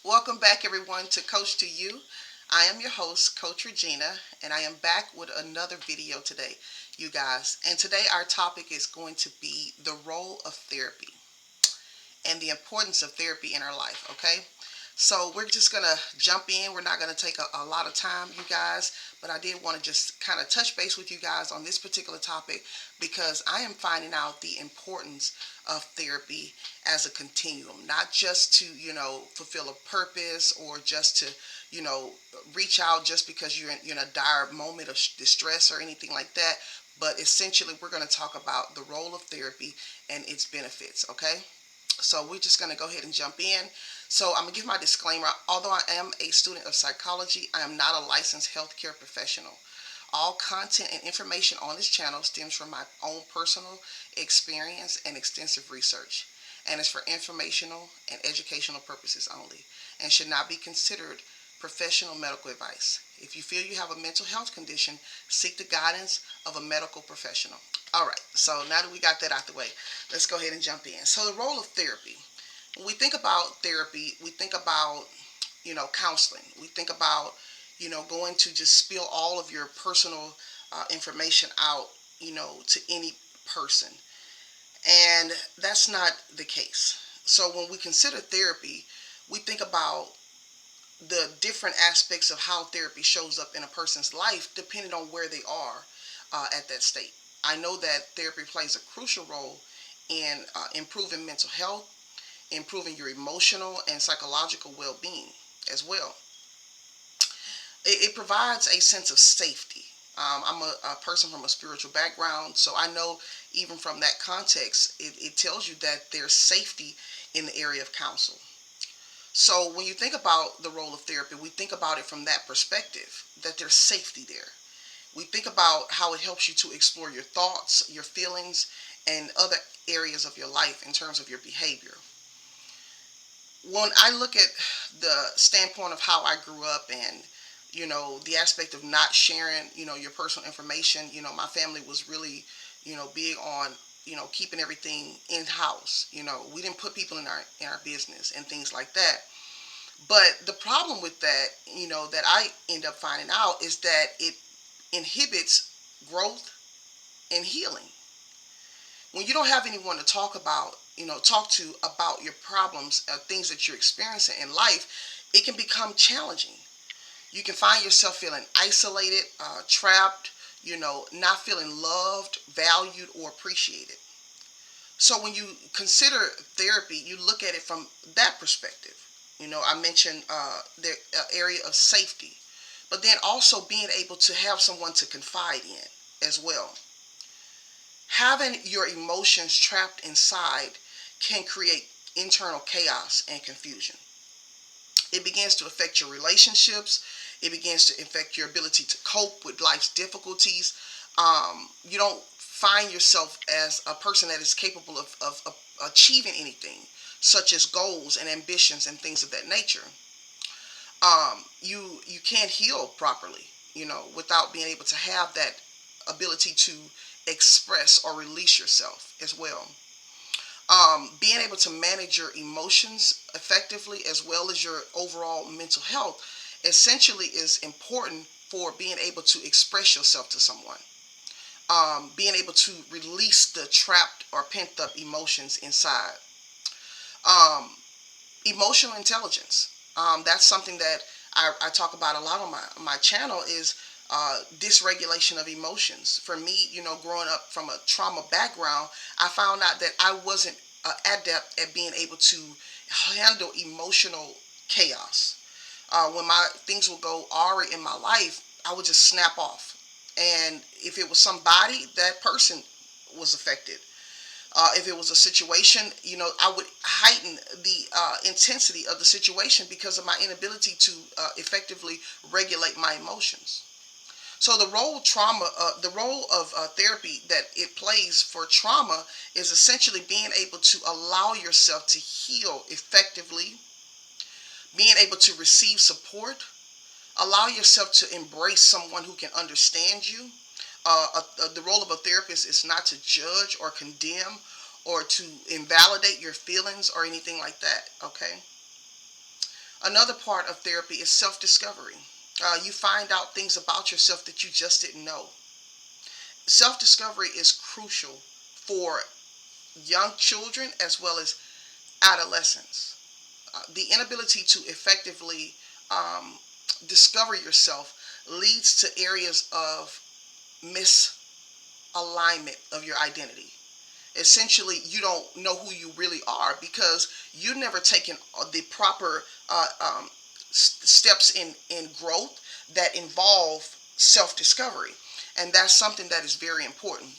Welcome back, everyone, to Coach to You. I am your host, Coach Regina, and I am back with another video today, you guys. And today, our topic is going to be the role of therapy and the importance of therapy in our life, okay? So, we're just going to jump in. We're not going to take a lot of time, you guys, but I did want to just kind of touch base with you guys on this particular topic because I am finding out the importance of therapy as a continuum, not just to, fulfill a purpose or just to, reach out just because you're in a dire moment of distress or anything like that. But essentially, we're going to talk about the role of therapy and its benefits, okay? So we're just going to go ahead and jump in. So I'm going to give my disclaimer. Although I am a student of psychology, I am not a licensed healthcare professional. All content and information on this channel stems from my own personal experience and extensive research, and is for informational and educational purposes only, and should not be considered professional medical advice. If you feel you have a mental health condition, seek the guidance of a medical professional. All right, so now that we got that out the way, let's go ahead and jump in. So the role of therapy. When we think about therapy, we think about, counseling. We think about, going to just spill all of your personal information out, to any person. And that's not the case. So when we consider therapy, we think about the different aspects of how therapy shows up in a person's life depending on where they are at that state. I know that therapy plays a crucial role in improving mental health, improving your emotional and psychological well-being as well. It provides a sense of safety. I'm a person from a spiritual background, so I know even from that context, it tells you that there's safety in the area of counsel. So when you think about the role of therapy, we think about it from that perspective, that there's safety there. We think about how it helps you to explore your thoughts, your feelings, and other areas of your life in terms of your behavior. When I look at the standpoint of how I grew up and, the aspect of not sharing, your personal information, my family was really, big on, keeping everything in house. We didn't put people in our business and things like that. But the problem with that, that I end up finding out is that it inhibits growth and healing. When you don't have anyone to talk to about your problems, things that you're experiencing in life, it can become challenging. You can find yourself feeling isolated, trapped, not feeling loved, valued, or appreciated. So when you consider therapy, you look at it from that perspective. I mentioned the area of safety, but then also being able to have someone to confide in as well. Having your emotions trapped inside can create internal chaos and confusion. It begins to affect your relationships. It begins to affect your ability to cope with life's difficulties. You don't find yourself as a person that is capable of achieving anything, such as goals and ambitions and things of that nature. You can't heal properly, without being able to have that ability to express or release yourself as well. Being able to manage your emotions effectively as well as your overall mental health essentially is important for being able to express yourself to someone. Being able to release the trapped or pent up emotions inside. Um, Emotional intelligence. That's something that I talk about a lot on my channel is dysregulation of emotions. For me, growing up from a trauma background, I found out that I wasn't adept at being able to handle emotional chaos. When my things would go awry in my life, I would just snap off. And if it was somebody, that person was affected. If it was a situation, I would heighten the intensity of the situation because of my inability to effectively regulate my emotions. So the role of therapy that it plays for trauma is essentially being able to allow yourself to heal effectively, being able to receive support, allow yourself to embrace someone who can understand you. The role of a therapist is not to judge or condemn or to invalidate your feelings or anything like that. Okay. Another part of therapy is self-discovery. You find out things about yourself that you just didn't know. Self-discovery is crucial for young children as well as adolescents. The inability to effectively um, discover yourself leads to areas of misalignment of your identity. Essentially, you don't know who you really are because you've never taken the proper steps in growth that involve self-discovery, and that's something that is very important.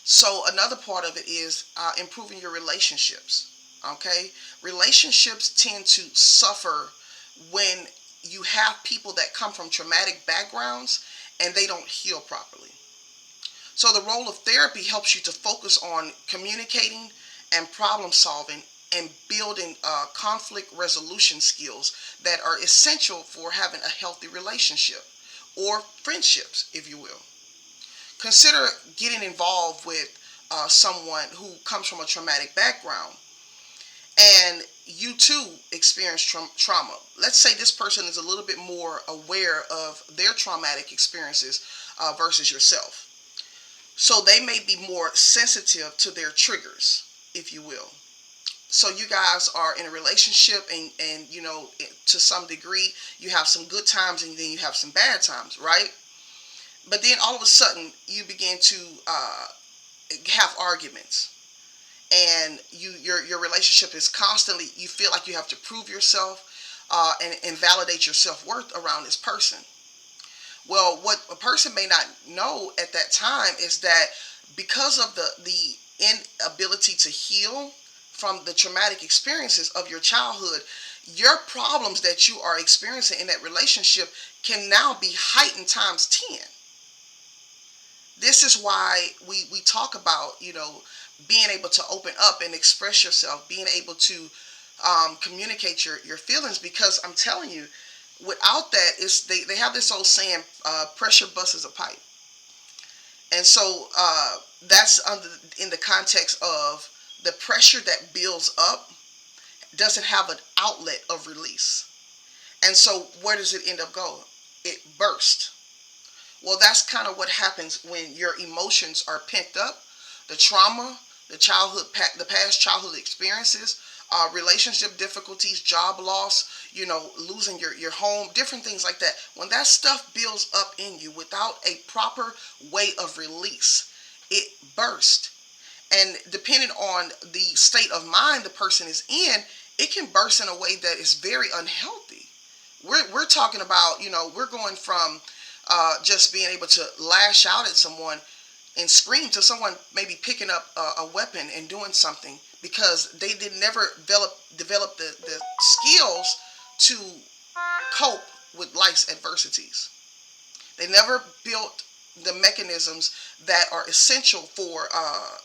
So another part of it is improving your relationships. Okay, relationships tend to suffer when you have people that come from traumatic backgrounds and they don't heal properly. So the role of therapy helps you to focus on communicating and problem solving and building conflict resolution skills that are essential for having a healthy relationship or friendships, if you will. Consider getting involved with someone who comes from a traumatic background and you too experience trauma. Let's say this person is a little bit more aware of their traumatic experiences versus yourself. So they may be more sensitive to their triggers, if you will. So you guys are in a relationship and you know, to some degree, you have some good times and then you have some bad times, right? But then all of a sudden, you begin to have arguments. And your relationship is constantly, you feel like you have to prove yourself and validate your self-worth around this person. Well, what a person may not know at that time is that because of the inability to heal from the traumatic experiences of your childhood, your problems that you are experiencing in that relationship can now be heightened times 10. This is why we talk about, you know, being able to open up and express yourself, being able to communicate your feelings, because I'm telling you, without that, they have this old saying, pressure busts a pipe. And so that's in the context of the pressure that builds up doesn't have an outlet of release. And so where does it end up going? It bursts. Well, that's kind of what happens when your emotions are pent up. The trauma, the past childhood experiences, relationship difficulties, job loss, you know, losing your home, different things like that. When that stuff builds up in you without a proper way of release, it bursts. And depending on the state of mind the person is in, it can burst in a way that is very unhealthy. We're talking about, you know, we're going from just being able to lash out at someone and scream to someone maybe picking up a weapon and doing something because they did never develop the skills to cope with life's adversities. They never built the mechanisms that are essential for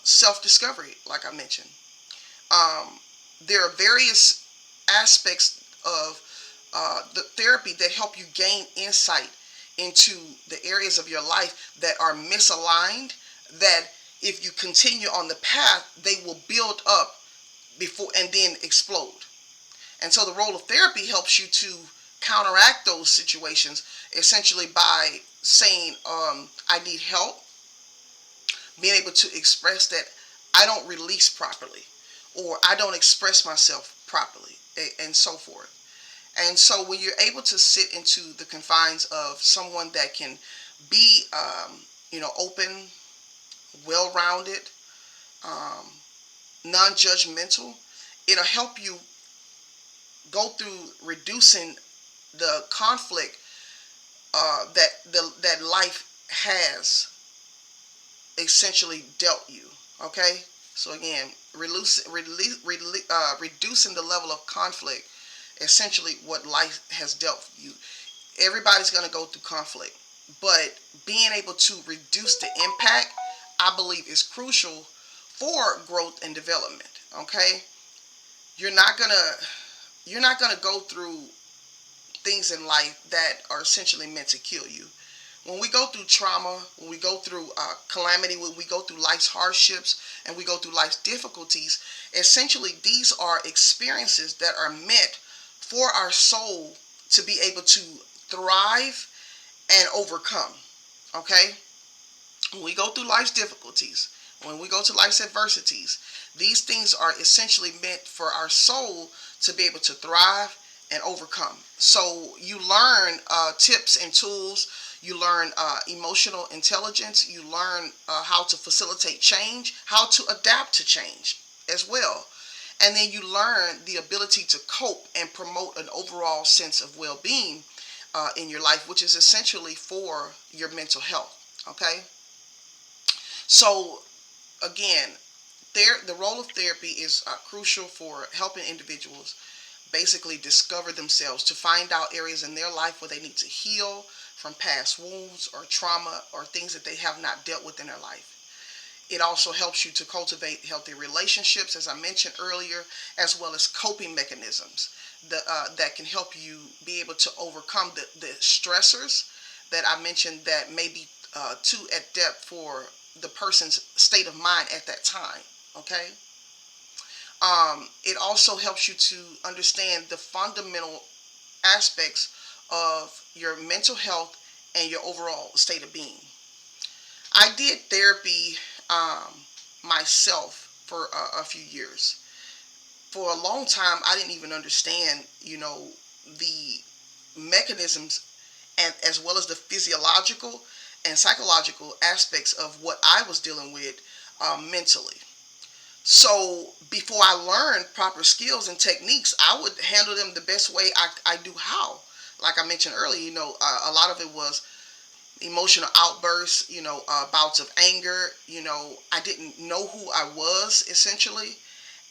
self-discovery, like I mentioned. Um, there are various aspects of the therapy that help you gain insight into the areas of your life that are misaligned, that if you continue on the path, they will build up before and then explode. And so the role of therapy helps you to counteract those situations essentially by saying, I need help, being able to express that I don't release properly or I don't express myself properly, and so forth. And so when you're able to sit into the confines of someone that can be, you know, open, well-rounded, um, non-judgmental, it'll help you go through reducing the conflict that life has essentially dealt you. Okay, so again, reducing the level of conflict, essentially what life has dealt you. Everybody's going to go through conflict, but being able to reduce the impact, I believe, is crucial for growth and development. Okay, you're not gonna go through things in life that are essentially meant to kill you. When we go through trauma, when we go through calamity, when we go through life's hardships and we go through life's difficulties, essentially these are experiences that are meant for our soul to be able to thrive and overcome. Okay? When we go through life's difficulties, when we go to life's adversities, these things are essentially meant for our soul to be able to thrive and overcome. So you learn tips and tools. You learn emotional intelligence. You learn how to facilitate change, how to adapt to change as well. And then you learn the ability to cope and promote an overall sense of well-being in your life, which is essentially for your mental health. Okay? So again, the role of therapy is crucial for helping individuals basically discover themselves, to find out areas in their life where they need to heal from past wounds or trauma or things that they have not dealt with in their life. It also helps you to cultivate healthy relationships, as I mentioned earlier, as well as coping mechanisms that can help you be able to overcome the stressors that I mentioned that may be too at depth for the person's state of mind at that time. Okay? It also helps you to understand the fundamental aspects of your mental health and your overall state of being. I did therapy myself for a few years. For a long time, I didn't even understand, the mechanisms and as well as the physiological and psychological aspects of what I was dealing with mentally. So before I learned proper skills and techniques, I would handle them the best way I do how. Like I mentioned earlier, a lot of it was emotional outbursts, bouts of anger. I didn't know who I was essentially,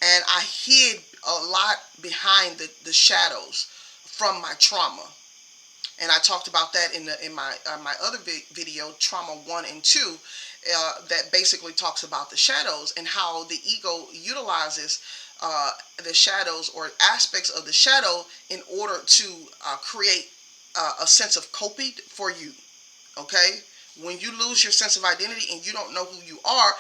and I hid a lot behind the shadows from my trauma. And I talked about that in my other video, Trauma 1 and 2, that basically talks about the shadows and how the ego utilizes the shadows or aspects of the shadow in order to create a sense of coping for you. Okay? When you lose your sense of identity and you don't know who you are,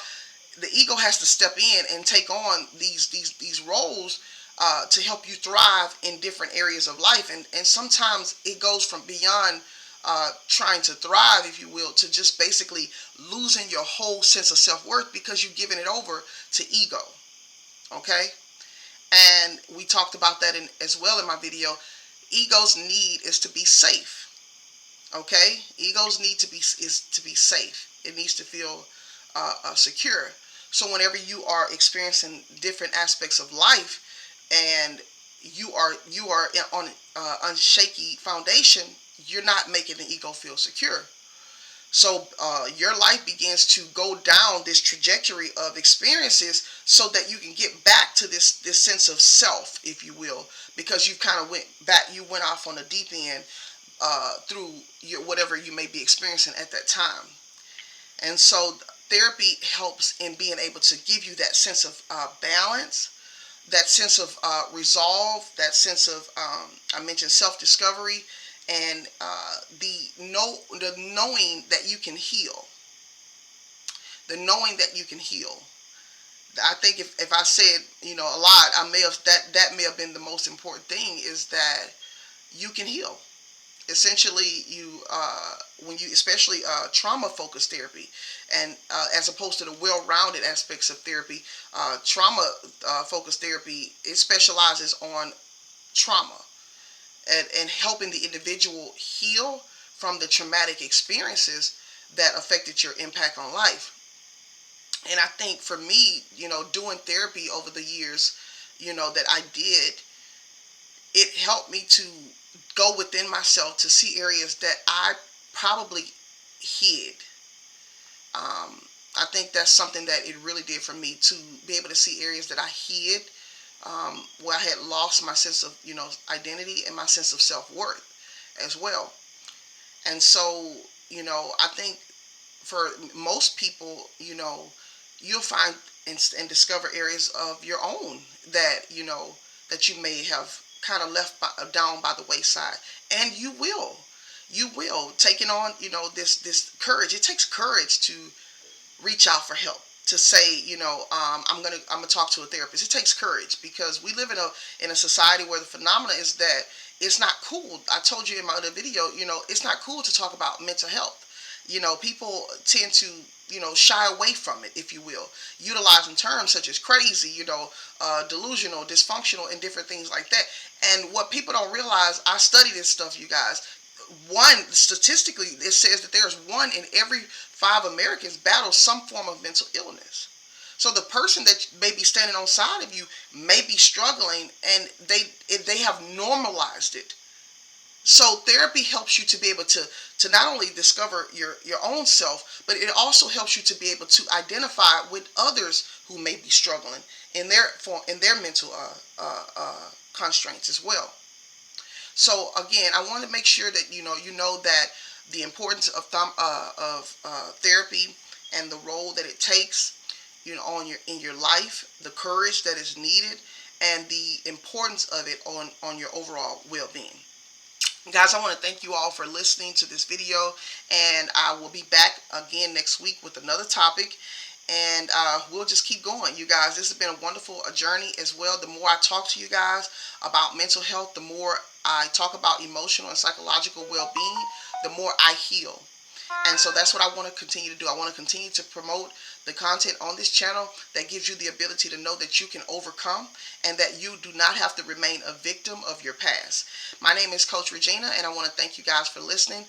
the ego has to step in and take on these roles to help you thrive in different areas of life. And sometimes it goes from beyond trying to thrive, if you will, to just basically losing your whole sense of self-worth because you've given it over to ego. Okay? And we talked about that as well in my video. Ego's need is to be safe. Okay? Ego's need is to be safe. It needs to feel secure. So whenever you are experiencing different aspects of life and you are on unshaky foundation, you're not making the ego feel secure. So your life begins to go down this trajectory of experiences so that you can get back to this sense of self, if you will, because you kind of you went off on the deep end through whatever you may be experiencing at that time. And so therapy helps in being able to give you that sense of balance, that sense of resolve, that sense of, I mentioned self-discovery, and the knowing that you can heal. The knowing that you can heal. I think if I said, a lot, that may have been the most important thing, is that you can heal. Essentially, when you, especially trauma focused therapy, and as opposed to the well-rounded aspects of therapy, trauma focused therapy, it specializes on trauma and helping the individual heal from the traumatic experiences that affected your impact on life. And I think for me, doing therapy over the years, that I did, it helped me to go within myself to see areas that I probably hid. I think that's something that it really did for me, to be able to see areas that I hid, where I had lost my sense of, identity and my sense of self-worth as well. And so, I think for most people, you'll find and discover areas of your own that, that you may have kind of left down by the wayside. And you will taking on, this courage. It takes courage to reach out for help, to say, I'm gonna talk to a therapist. It takes courage because we live in a society where the phenomena is that it's not cool. I told you in my other video, it's not cool to talk about mental health. People tend to, shy away from it, if you will, utilizing terms such as crazy, delusional, dysfunctional, and different things like that. And what people don't realize, I study this stuff, you guys. One, statistically, it says that there's 1 in every 5 Americans battles some form of mental illness. So the person that may be standing on side of you may be struggling, and they have normalized it. So therapy helps you to be able to not only discover your own self, but it also helps you to be able to identify with others who may be struggling in their mental constraints as well. So again, I want to make sure that you know that the importance of therapy and the role that it takes, in your life, the courage that is needed, and the importance of it on your overall well-being. Guys, I want to thank you all for listening to this video, and I will be back again next week with another topic, and we'll just keep going. You guys, this has been a wonderful journey as well. The more I talk to you guys about mental health, the more I talk about emotional and psychological well-being, the more I heal. And so that's what I want to continue to do. I want to continue to promote the content on this channel that gives you the ability to know that you can overcome and that you do not have to remain a victim of your past. My name is Coach Regina, and I want to thank you guys for listening.